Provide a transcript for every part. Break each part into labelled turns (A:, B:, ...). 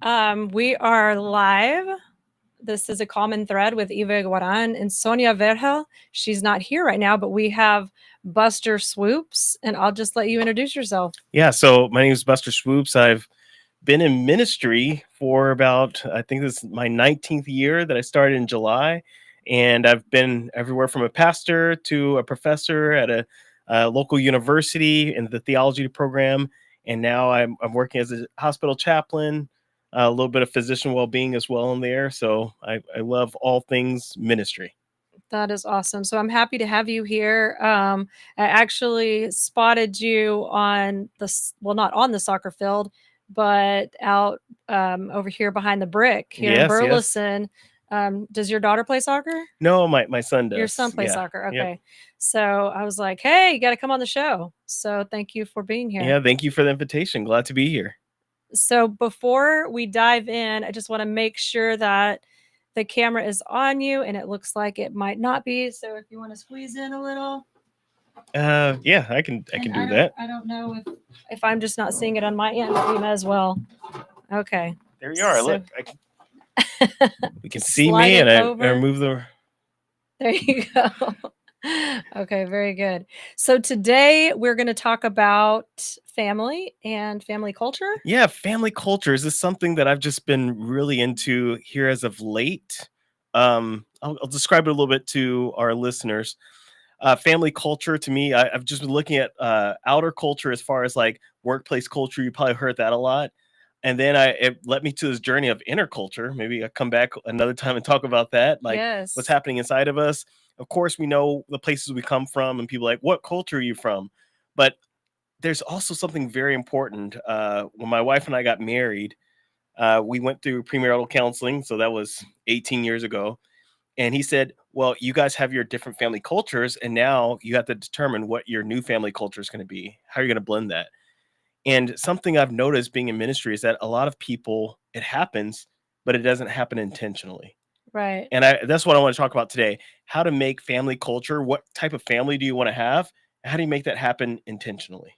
A: We are live. This is a common thread with Iguaran and Sonia Vergel. She's not here right now, but we have Buster Swoopes, and I'll just let you introduce yourself.
B: Yeah, so my name is Buster Swoopes. I've been in ministry for about, I think this is my 19th year that I started in July. And I've been everywhere from a pastor to a professor at a local university in the theology program. And now I'm working as a hospital chaplain, a little bit of physician well being as well in there. So I love all things ministry.
A: That is awesome. So I'm happy to have you here. I actually spotted you on well, not on the soccer field, but out over here behind the brick here in
B: Yes, yes.
A: Burleson. Does your daughter play soccer?
B: No, my son
A: Your son
B: does.
A: plays
B: Yeah.
A: soccer.
B: Yep.
A: Okay. So I was like, hey, you got to come on the show. So thank you for being here.
B: Yeah. Thank you for the invitation. Glad to be here.
A: So before we dive in, I just want to make sure that the camera is on you, and it looks like it might not be. So if you want to squeeze in a little,
B: Yeah, I can
A: and
B: do that.
A: I don't know if I'm just not seeing it on my end, but we may as well. Okay.
B: There you are.
A: So
B: Look, we can
A: just
B: see
A: slide
B: me,
A: it
B: and I
A: over.
B: remove the.
A: There you go. Okay, very good. So today we're going to talk about family and family culture.
B: Yeah, family culture is this something that I've just been really into here as of late. I'll describe it a little bit to our listeners. Family culture to me, I've just been looking at outer culture as far as like workplace culture. You probably heard that a lot. And then it led me to this journey of inner culture. Maybe I'll come back another time and talk about that, like what's
A: Yes.
B: happening inside of us. Of course, we know the places we come from, and people are like, what culture are you from? But there's also something very important. When my wife and I got married, we went through premarital counseling. So that was 18 years ago. And he said, well, you guys have your different family cultures, and now you have to determine what your new family culture is going to be. How are you going to blend that? And something I've noticed being in ministry is that a lot of people, it happens, but it doesn't happen intentionally.
A: Right.
B: And that's what I want to talk about today. How to make family culture. What type of family do you want to have? How do you make that happen intentionally?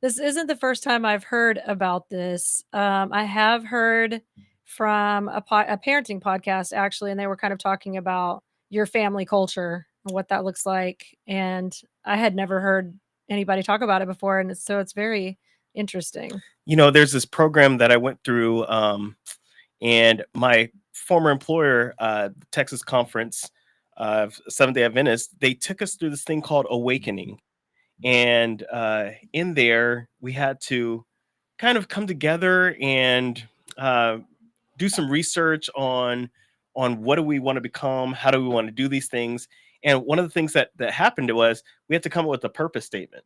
A: This isn't the first time I've heard about this. I have heard from a parenting podcast actually, and they were kind of talking about your family culture and what that looks like. And I had never heard anybody talk about it before, and so it's very interesting.
B: There's this program that I went through, and my former employer, the Texas Conference of Seventh Day Adventists, they took us through this thing called Awakening. And in there, we had to kind of come together and uh, do some research on what do we want to become, how do we want to do these things. And one of the things that happened to us, we had to come up with a purpose statement.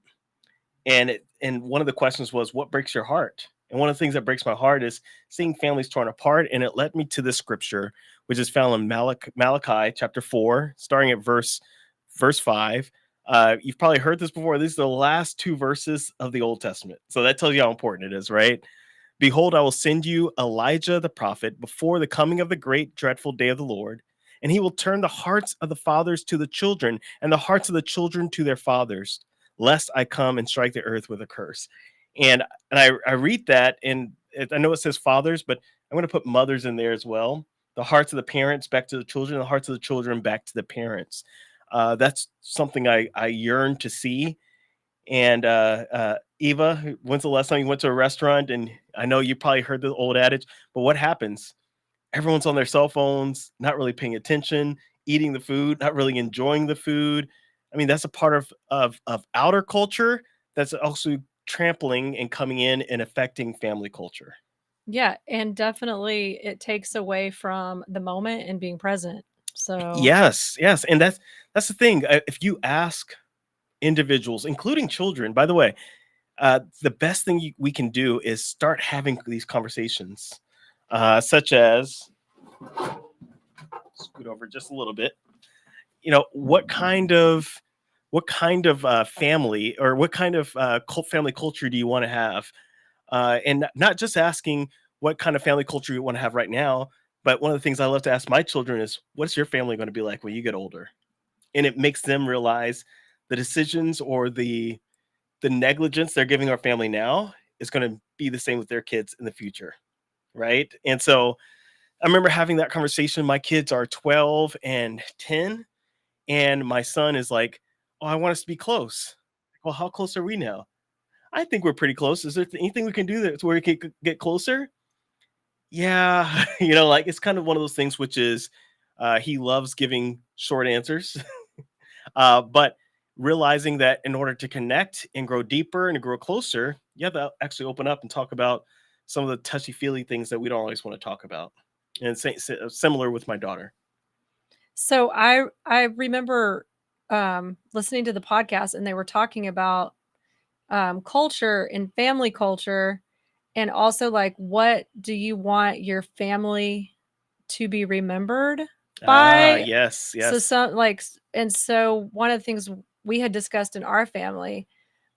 B: And one of the questions was, what breaks your heart? And one of the things that breaks my heart is seeing families torn apart. And it led me to this scripture, which is found in Malachi chapter 4, starting at verse 5. You've probably heard this before. These are the last two verses of the Old Testament. So that tells you how important it is, right? Behold, I will send you Elijah the prophet before the coming of the great dreadful day of the Lord, and he will turn the hearts of the fathers to the children, and the hearts of the children to their fathers, lest I come and strike the earth with a curse. And I read that, and I know it says fathers, but I'm going to put mothers in there as well. The hearts of the parents back to the children, the hearts of the children back to the parents. That's something I yearn to see. And Eva, when's the last time you went to a restaurant? And I know you probably heard the old adage, but what happens? Everyone's on their cell phones, not really paying attention, eating the food, not really enjoying the food. I mean, that's a part of outer culture that's also trampling and coming in and affecting family culture.
A: Yeah, and definitely it takes away from the moment and being present. So,
B: Yes, yes, and that's the thing. If you ask individuals, including children, by the way, the best thing we can do is start having these conversations, such as scoot over just a little bit. What kind of family or what kind of family culture do you want to have? And not just asking what kind of family culture you want to have right now, but one of the things I love to ask my children is, what's your family going to be like when you get older? And it makes them realize the decisions or the negligence they're giving our family now is going to be the same with their kids in the future. right? And so I remember having that conversation. My kids are 12 and 10, and my son is like, "Oh, I want us to be close." Well, how close are we now? I think we're pretty close. Is there anything we can do that where we can get closer? Yeah, like it's kind of one of those things, which is he loves giving short answers, but realizing that in order to connect and grow deeper and to grow closer, you have to actually open up and talk about some of the touchy feely things that we don't always want to talk about. And similar with my daughter.
A: So I remember listening to the podcast, and they were talking about culture and family culture, and also like, what do you want your family to be remembered
B: Ah,
A: by?
B: yes,
A: So
B: yes.
A: some like, and so one of the things we had discussed in our family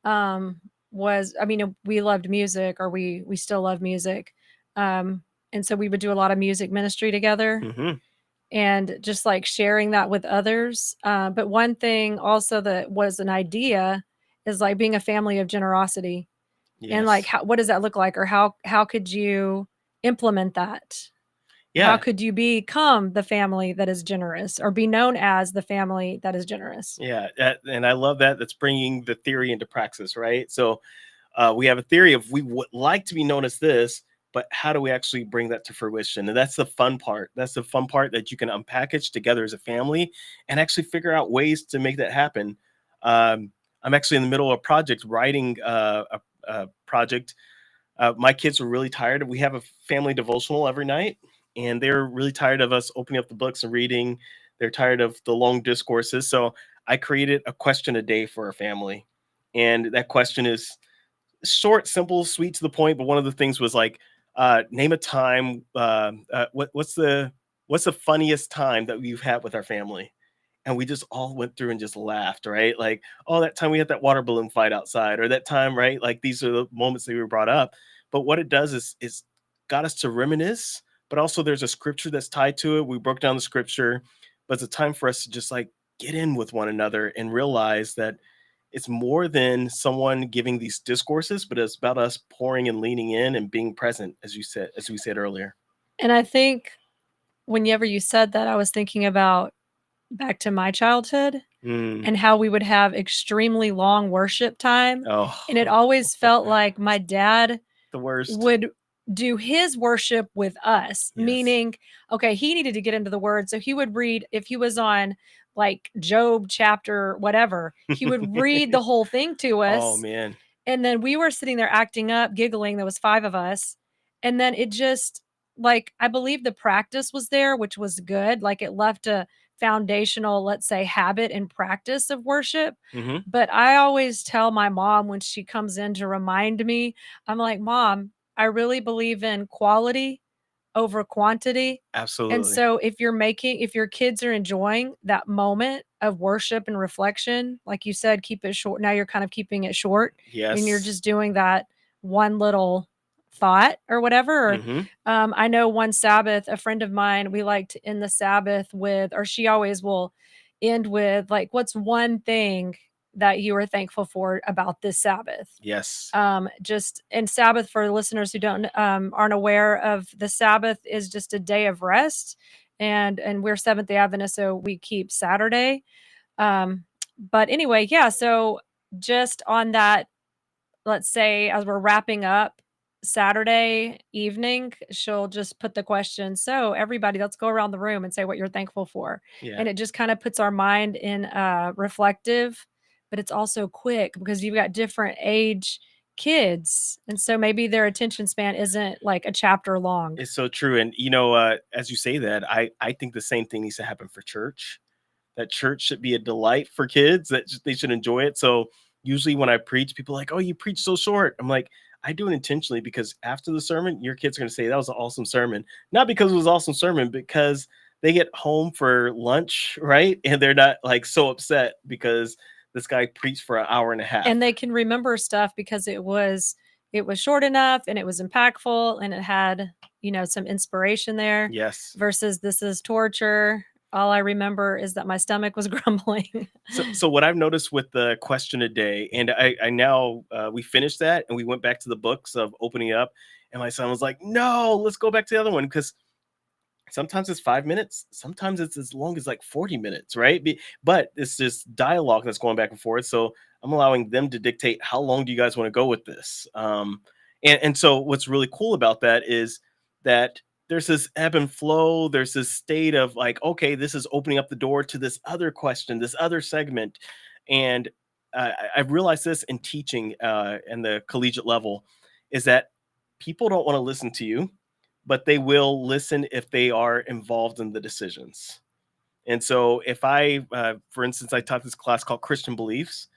A: um was, I mean, we loved music, or we still love music. Um and so we would do a lot of music ministry together,
B: Hmm.
A: and just like sharing that with others. But one thing also that was an idea is like being a family of generosity, and like,
B: Yes.
A: what does that look like, or how could you implement that? How
B: Yeah.
A: could you become the family that is generous, or be known as the family that is generous?
B: Yeah. And I love that. That's bringing the theory into praxis, right? So we have a theory of we would like to be known as this, but how do we actually bring that to fruition? And that's the fun part. That's the fun part, that you can unpackage together as a family and actually figure out ways to make that happen. I'm actually in the middle of a project, writing a project. My kids are really tired. We have a family devotional every night, and they're really tired of us opening up the books and reading. They're tired of the long discourses. So I created a question a day for our family. And that question is short, simple, sweet, to the point. But one of the things was like, name a time. What's the funniest time that we've had with our family? And we just all went through and just laughed, right? Like, oh, that time we had that water balloon fight outside, or that time, right? Like these are the moments that we were brought up. But what it does is got us to reminisce. But also, there's a scripture that's tied to it. We broke down the scripture, but it's a time for us to just like get in with one another and realize that it's more than someone giving these discourses, but it's about us pouring and leaning in and being present, as we said earlier.
A: And I think whenever you said that, I was thinking about back to my childhood,
B: Mm.
A: and how we would have extremely long worship time. And it
B: Oh,
A: always felt like my dad
B: the worst.
A: would do his worship with us,
B: Yes.
A: meaning, okay, he needed to get into the word. So he would read, if he was on like Job chapter, whatever, he would read the whole thing to
B: Oh
A: us.
B: man.
A: And then we were sitting there acting up, giggling. There was 5 of us. And then it just, like, I believe the practice was there, which was good. Like, it left a foundational, let's say, habit and practice of worship.
B: Hmm.
A: But I always tell my mom when she comes in to remind me, I'm like, "Mom, I really believe in quality over quantity." And
B: Absolutely.
A: so if your kids are enjoying that moment of worship and reflection, like you said, keep it short. Now you're kind of keeping it short, and you're
B: Yes.
A: just doing that one little thought or whatever. Or,
B: Hmm.
A: I know one Sabbath, a friend of mine, we like to end the Sabbath with, or she always will end with, like, what's one thing that you are thankful for about this Sabbath?
B: Yes.
A: Just, and Sabbath, for listeners who don't aren't aware of, the Sabbath is just a day of rest, and we're Seventh Day Adventists, so we keep Saturday. Um, but anyway, yeah. So just on that, let's say as we're wrapping up Saturday evening, she'll just put the question, "So everybody, let's go around the room and say what you're thankful for."
B: Yeah.
A: And it just kind of puts our mind in reflective, but it's also quick because you've got different age kids. And so maybe their attention span isn't like a chapter long.
B: It's so true. And as you say that, I think the same thing needs to happen for church. That church should be a delight for kids, that they should enjoy it. So usually when I preach, people are like, "Oh, you preach so short." I'm like, I do it intentionally because after the sermon, your kids are going to say that was an awesome sermon. Not because it was an awesome sermon, because they get home for lunch, right? And they're not like so upset because this guy preached for an hour and a half.
A: And they can remember stuff because it was short enough, and it was impactful, and it had, some inspiration there,
B: Yes.
A: versus this is torture. all I remember is that my stomach was grumbling.
B: So what I've noticed with the question a day, and I now we finished that and we went back to the books of opening up, and my son was like, "No, let's go back to the other one," because sometimes it's 5 minutes, sometimes it's as long as like 40 minutes, right? But it's just dialogue that's going back and forth. So I'm allowing them to dictate how long do you guys want to go with this. And so what's really cool about that is that there's this ebb and flow. There's this state of like, okay, this is opening up the door to this other question, this other segment. And I've realized this in teaching and the collegiate level is that people don't want to listen to you, but they will listen if they are involved in the decisions. And so, if for instance, I taught this class called Christian Beliefs.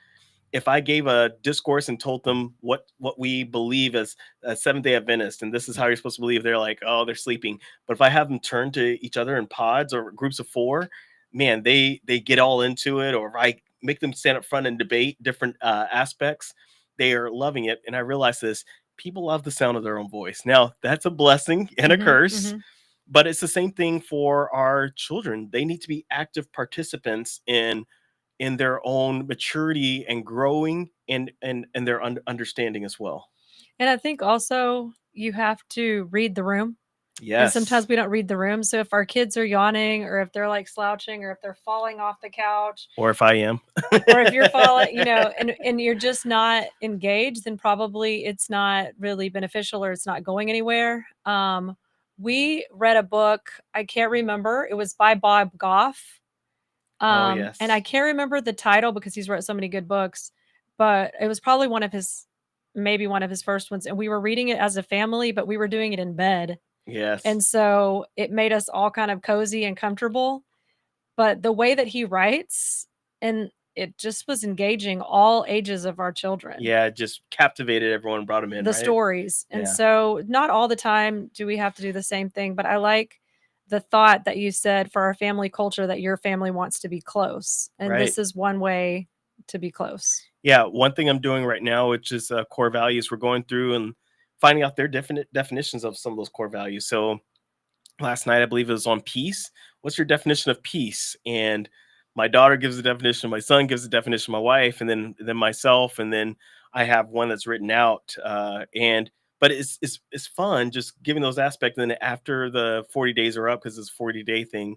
B: If I gave a discourse and told them what we believe as a Seventh Day Adventist, and this is how you're supposed to believe, they're like, oh, they're sleeping. But if I have them turn to each other in pods or groups of four, man, they get all into it. Or if I make them stand up front and debate different aspects, they are loving it. And I realize this: people love the sound of their own voice. Now, that's a blessing and a
A: Mhm,
B: curse,
A: mhm.
B: but it's the same thing for our children. They need to be active participants in their own maturity and growing and their understanding as well.
A: And I think also you have to read the room. And
B: Yes.
A: sometimes we don't read the room. So if our kids are yawning or if they're like slouching or if they're falling off the couch
B: Or if I am.
A: or if you're falling, and you're just not engaged, then probably it's not really beneficial or it's not going anywhere. We read a book, I can't remember. It was by Bob Goff.
B: Oh,
A: And I
B: yes.
A: can't remember the title because he's wrote so many good books, but it was probably maybe one of his first ones. And we were reading it as a family, but we were doing it in bed.
B: Yes.
A: And so it made us all kind of cozy and comfortable. But the way that he writes, and it just was engaging all ages of our children,
B: Yeah, just captivated everyone and brought them in,
A: the
B: right?
A: stories. And
B: Yeah.
A: so not all the time do we have to do the same thing, but I like the thought that you said for our family culture that your family wants to be close. And
B: Right.
A: this is one way to be close.
B: Yeah, one thing I'm doing right now, which is core values, we're going through and finding out their definite definitions of some of those core values. So last night, I believe it was on peace. What's your definition of peace? And my daughter gives a definition, my son gives a definition, my wife, and then myself, and then I have one that's written out. And but it's fun just giving those aspects. And then after the 40 days are up, because it's a 40-day thing,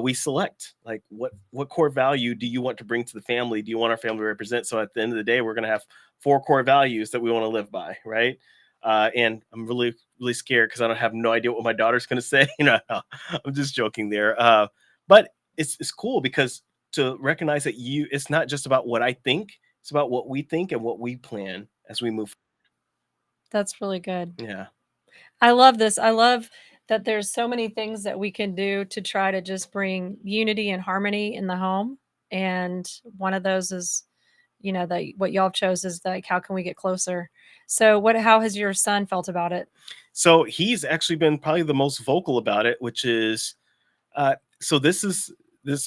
B: we select like what core value do you want to bring to the family? Do you want our family to represent? So at the end of the day, we're going to have 4 core values that we want to live by, right? And I'm really scared because I don't have no idea what my daughter's going to say. I'm just joking there. But it's cool because to recognize that it's not just about what I think, it's about what we think and what we plan as we move.
A: That's really good.
B: Yeah,
A: I love this. I love that there's so many things that we can do to try to just bring unity and harmony in the home. And one of those is, that what y'all chose is like, how can we get closer? So how has your son felt about it?
B: so he's actually been probably the most vocal about it, which is so this is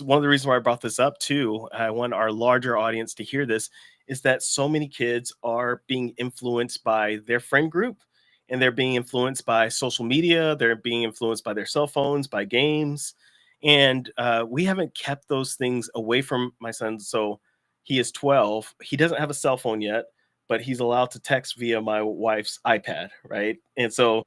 B: one of the reasons why I brought this up too. I want our larger audience to hear this, is that so many kids are being influenced by their friend group, and they're being influenced by social media, they're being influenced by their cell phones, by games, and we haven't kept those things away from my son. So he is 12, he doesn't have a cell phone yet, but he's allowed to text via my wife's iPad, right? And so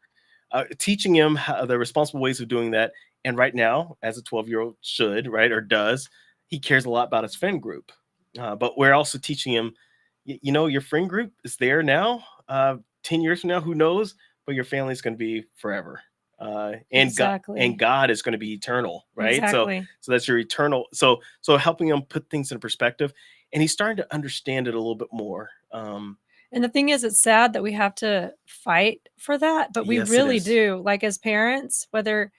B: teaching him the responsible ways of doing that. And right now, as a 12-year-old should, right, or does, he cares a lot about his friend group. But we're also teaching him, your friend group is there now. 10 years from now, who knows? But your family is going to be forever. And
A: Exactly.
B: God is going to be eternal, right? So,
A: Exactly.
B: so that's your eternal. So helping him put things in perspective, and he's starting to understand it a little bit more.
A: And the thing is, it's sad that we have to fight for that, but we
B: Yes, it
A: really
B: is.
A: do. Like as parents, whether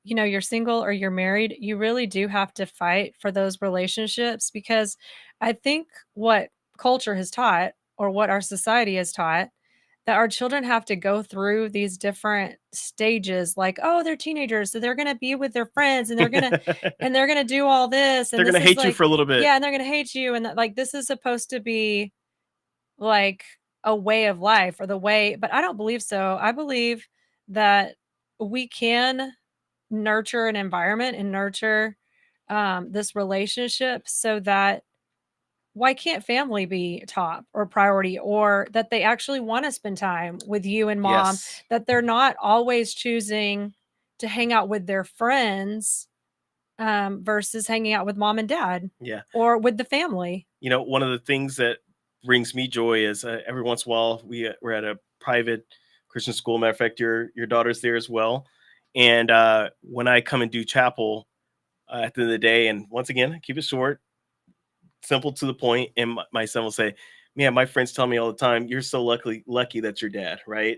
A: you're single or you're married, you really do have to fight for those relationships because I think what culture has taught or what our society has taught that our children have to go through these different stages like, oh, they're teenagers, so they're going to be with their friends and they're going to do all this and
B: They're
A: this
B: gonna
A: is
B: hate you
A: like,
B: for a little bit.
A: yeah, and they're going to hate you and like this is supposed to be like a way of life or the way, but I don't believe so. I believe that we can nurture an environment and nurture this relationship, so that why can't family be top or priority, or that they actually want to spend time with you and mom,
B: Yes.
A: that they're not always choosing to hang out with their friends versus hanging out with mom and dad
B: Yeah.
A: or with the family.
B: One of the things that brings me joy is every once in a while we're at a private Christian school. Matter of fact, your daughter's there as well. And when I come and do chapel at the end of the day, and once again, I keep it short, simple to the point, and my son will say, "Man, my friends tell me all the time, you're so lucky that's your dad, right?"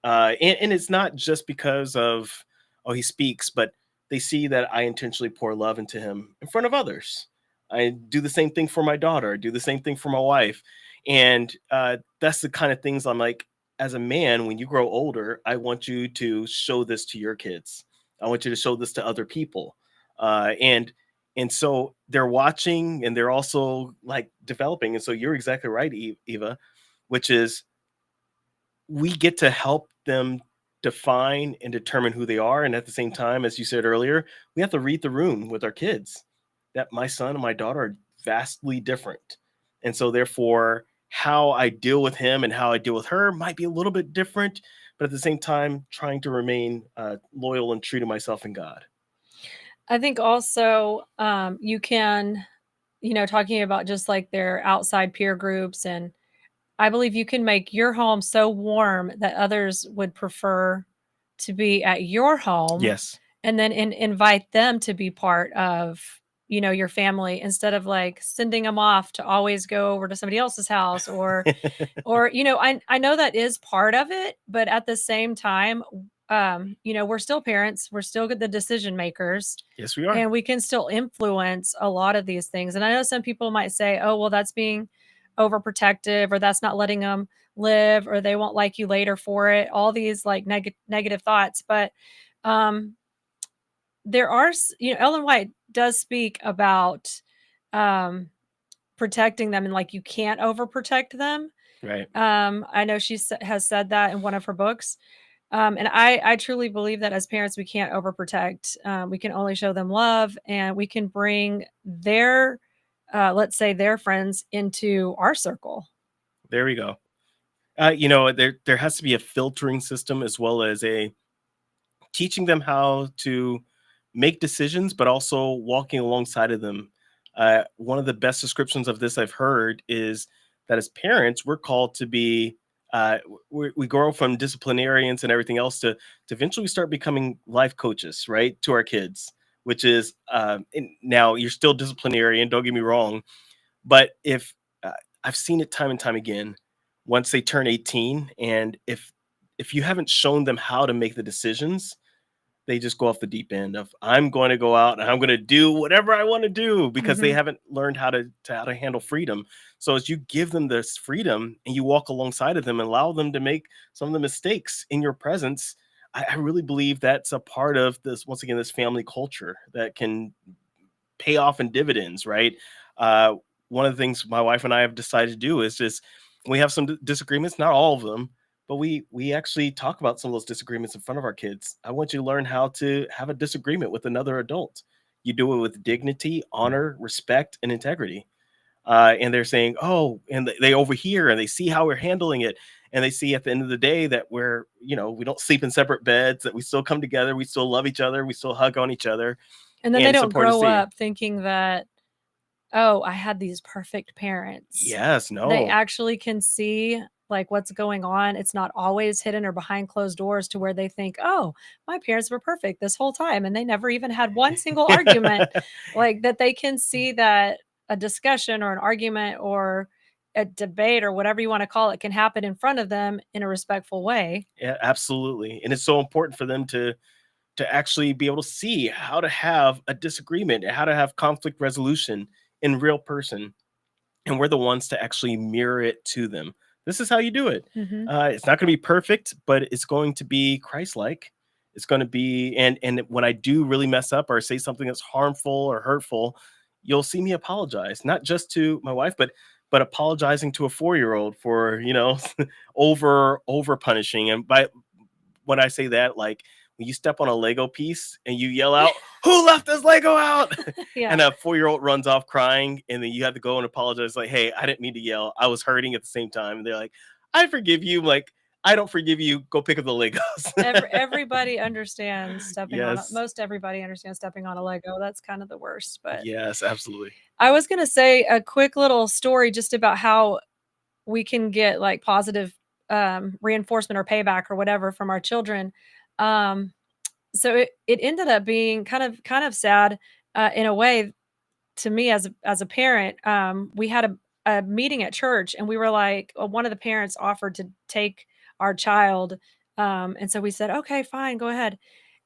B: And it's not just because of he speaks, but they see that I intentionally pour love into him in front of others. I do the same thing for my daughter. I do the same thing for my wife, and that's the kind of things I'm like. As a man, when you grow older, I want you to show this to your kids. I want you to show this to other people, and so they're watching and they're also like developing. And so you're exactly right, Eva, which is we get to help them define and determine who they are. And at the same time, as you said earlier, we have to read the room with our kids that my son and my daughter are vastly different. And so, therefore, how I deal with him and how I deal with her might be a little bit different, but at the same time, trying to remain loyal and true to myself and God.
A: I think also you can, talking about just like their outside peer groups, and I believe you can make your home so warm that others would prefer to be at your home,
B: Yes.
A: and then invite them to be part of, your family, instead of like sending them off to always go over to somebody else's house, or I know that is part of it, but at the same time, we're still parents, we're still the decision makers,
B: Yes, we are.
A: and we can still influence a lot of these things. And I know some people might say, "Oh, well, that's being overprotective, or that's not letting them live, or they won't like you later for it." All these like negative thoughts, but um, there are, Ellen White does speak about um, protecting them, and like you can't overprotect them.
B: Right.
A: I know she has said that in one of her books. And I truly believe that as parents, we can't overprotect. We can only show them love, and we can bring their, let's say, their friends into our circle.
B: There we go. There has to be a filtering system as well as a teaching them how to make decisions, but also walking alongside of them. One of the best descriptions of this I've heard is that as parents, we're called to be. We grow from disciplinarians and everything else to eventually start becoming life coaches, right, to our kids. Which is now you're still disciplinarian. Don't get me wrong, but if I've seen it time and time again, once they turn 18, and if you haven't shown them how to make the decisions, they just go off the deep end of I'm going to go out and I'm going to do whatever I want to do because they
A: Mhm.
B: haven't learned how to handle freedom. So as you give them this freedom and you walk alongside of them and allow them to make some of the mistakes in your presence, I really believe that's a part of this, once again, this family culture that can pay off in dividends, right? Uh, One of the things my wife and I have decided to do is just we have some disagreements, not all of them, but we actually talk about some of those disagreements in front of our kids. I want you to learn how to have a disagreement with another adult. You do it with dignity, honor, respect, and integrity. And they're saying, "Oh," and they overhear and they see how we're handling it, and they see at the end of the day that we don't sleep in separate beds, that we still come together, we still love each other, we still hug on each other,
A: And then
B: and
A: they
B: it's
A: don't
B: important to
A: grow
B: see.
A: up thinking that, "Oh, I had these perfect parents."
B: Yes,
A: They
B: no.
A: actually can see, like, what's going on. It's not always hidden or behind closed doors to where they think, "Oh, my parents were perfect this whole time, and they never even had one single argument." Like, that they can see that a discussion or an argument or a debate or whatever you wanna call it can happen in front of them in a respectful way.
B: Yeah, absolutely. And it's so important for them to actually be able to see how to have a disagreement and how to have conflict resolution in real person. And we're the ones to actually mirror it to them. This is how you do it.
A: Mhm.
B: It's not going to be perfect, but it's going to be Christ-like. It's going to be, and when I do really mess up or say something that's harmful or hurtful, you'll see me apologize, not just to my wife, but apologizing to a 4-year-old for over punishing. And by when I say that, like when you step on a Lego piece and you yell out, "Who left this Lego out?"
A: Yeah.
B: and a 4-year-old runs off crying, and then you have to go and apologize, like, "Hey, I didn't mean to yell. I was hurting at the same time." And they're like, "I forgive you." Like, "I don't forgive you. Go pick up the Legos."
A: Everybody understands stepping on
B: Yes.
A: most everybody understands stepping on a Lego. That's kind of the worst. But
B: Yes, absolutely.
A: I was gonna say a quick little story just about how we can get like positive reinforcement or payback or whatever from our children. Um, so it ended up being kind of sad in a way to me as a parent. We had a meeting at church and we were like, one of the parents offered to take our child. And so we said, okay, fine, go ahead.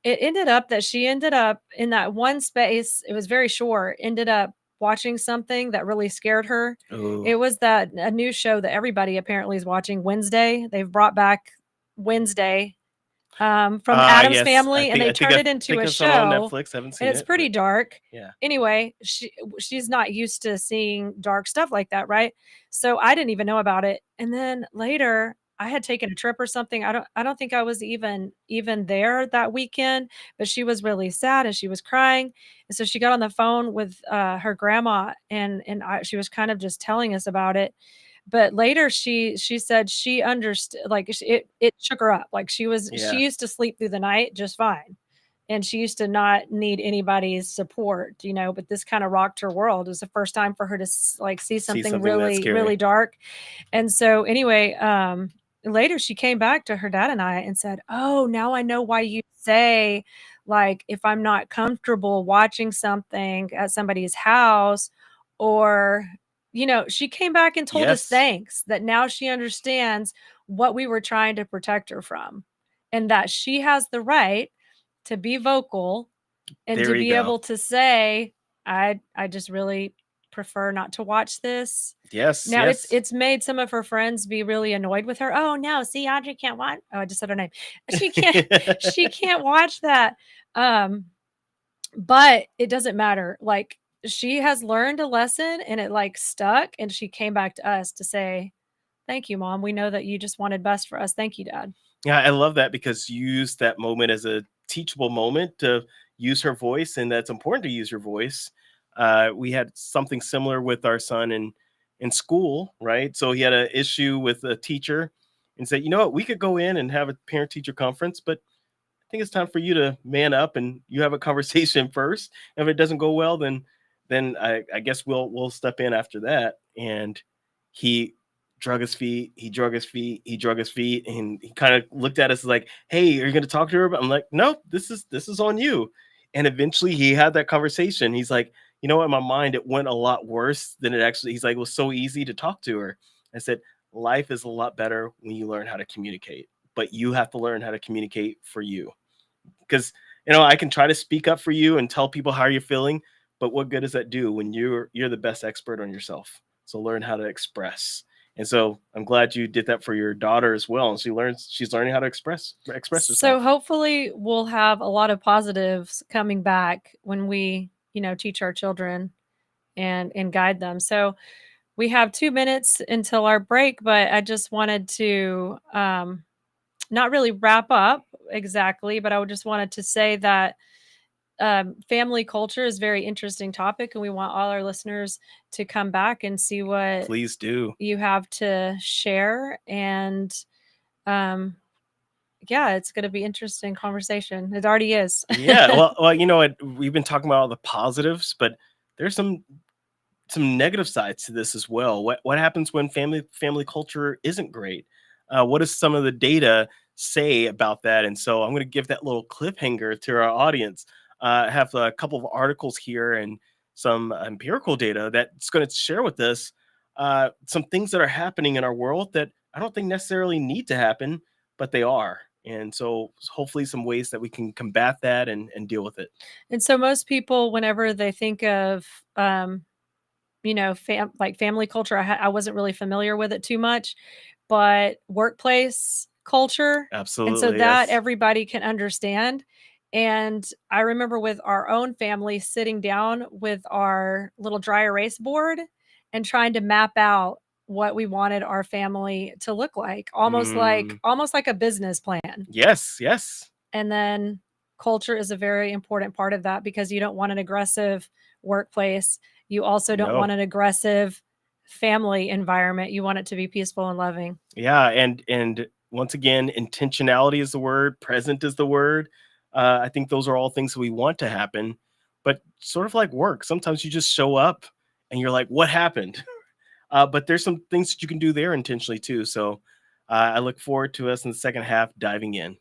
A: It ended up that she ended up in that one space, it was very short, ended up watching something that really scared her.
B: Oh.
A: It was that a new show that everybody apparently is watching, Wednesday. They've brought back Wednesday, from Addams
B: Yes.
A: Family, and they turned it
B: I
A: into
B: think
A: a
B: I saw it on
A: show,
B: Netflix. I haven't
A: and
B: seen
A: it's
B: it,
A: pretty
B: but
A: dark.
B: yeah.
A: Anyway, she's not used to seeing dark stuff like that, right? So I didn't even know about it, and then later, I had taken a trip or something. I don't think I was even there that weekend, but she was really sad and she was crying, and so she got on the phone with, her grandma, and she was kind of just telling us about it, but later she said she understood, like, it shook her up, like, she
B: Yeah.
A: used to sleep through the night just fine, and she used to not need anybody's support, but this kinda rocked her world. It was the first time for her to like, see
B: See
A: something
B: something that
A: really,
B: scary.
A: really dark, and so anyway, later she came back to her dad and I and said, "Oh, now I know why you say, like, if I'm not comfortable watching something at somebody's house or," she came back and told us
B: Yes.
A: thanks, that now she understands what we were trying to protect her from, and that she has the right to be vocal and to
B: There you
A: be
B: go.
A: able to say, "I just really prefer not to watch this."
B: Yes,
A: Now it's
B: yes.
A: it's made some of her friends be really annoyed with her. "Oh, no, see, Audrey can't watch." Oh, I just said her name. She can't she can't watch that. Um, but it doesn't matter. Like, she has learned a lesson and it, like, stuck, and she came back to us to say, "Thank you, mom. We know that you just wanted best for us. Thank you, dad."
B: Yeah, I love that because you use that moment as a teachable moment to use her voice, and that's important to use your voice. We had something similar with our son in school, right? So he had an issue with a teacher, and said, "You know what? We could go in and have a parent teacher conference, but I think it's time for you to man up and you have a conversation first. If it doesn't go well, then I guess we'll step in after that." And he drug his feet, he drug his feet, he drug his feet, and he kind of looked at us like, "Hey, are you gonna talk to her?" I'm like, "No, this is on you." And eventually he had that conversation. He's like, "You know, in my mind, it went a lot worse than it actually." He's like, "It was so easy to talk to her." I said, "Life is a lot better when you learn how to communicate, but you have to learn how to communicate for you." Because I can try to speak up for you and tell people how you're feeling, but what good does that do when you're the best expert on yourself? So learn how to express. And so I'm glad you did that for your daughter as well, and she's learning how to express
A: So
B: herself.
A: hopefully we'll have a lot of positives coming back when we, teach our children and guide them. So we have 2 minutes until our break, but I just wanted to not really wrap up exactly, but I just wanted to say that family culture is a very interesting topic, and we want all our listeners to come back and see what
B: Please do.
A: you have to share. And um, yeah, it's going to be interesting conversation. It already is.
B: Yeah, well, you know what? We've been talking about all the positives, but there's some negative sides to this as well. What happens when family culture isn't great? What does some of the data say about that? And so I'm going to give that little cliffhanger to our audience. I have a couple of articles here and some empirical data that's going to share with us some things that are happening in our world that I don't think necessarily need to happen, but they are. And so hopefully some ways that we can combat that and deal with it.
A: And so most people, whenever they think of like family culture, I wasn't really familiar with it too much, but workplace culture, and so
B: Absolutely,
A: that
B: yes.
A: everybody can understand. And I remember with our own family sitting down with our little dry erase board and trying to map out what we wanted our family to look like, almost like
B: Mm.
A: almost like a business plan.
B: Yes, yes.
A: And then culture is a very important part of that because you don't want an aggressive workplace. You also don't
B: No.
A: want an aggressive family environment. You want it to be peaceful and loving.
B: Yeah, and once again, intentionality is the word, present is the word. I think those are all things that we want to happen, but sort of like work, sometimes you just show up and you're like, "What happened?" But there's some things that you can do there intentionally too. So I look forward to us in the second half diving in.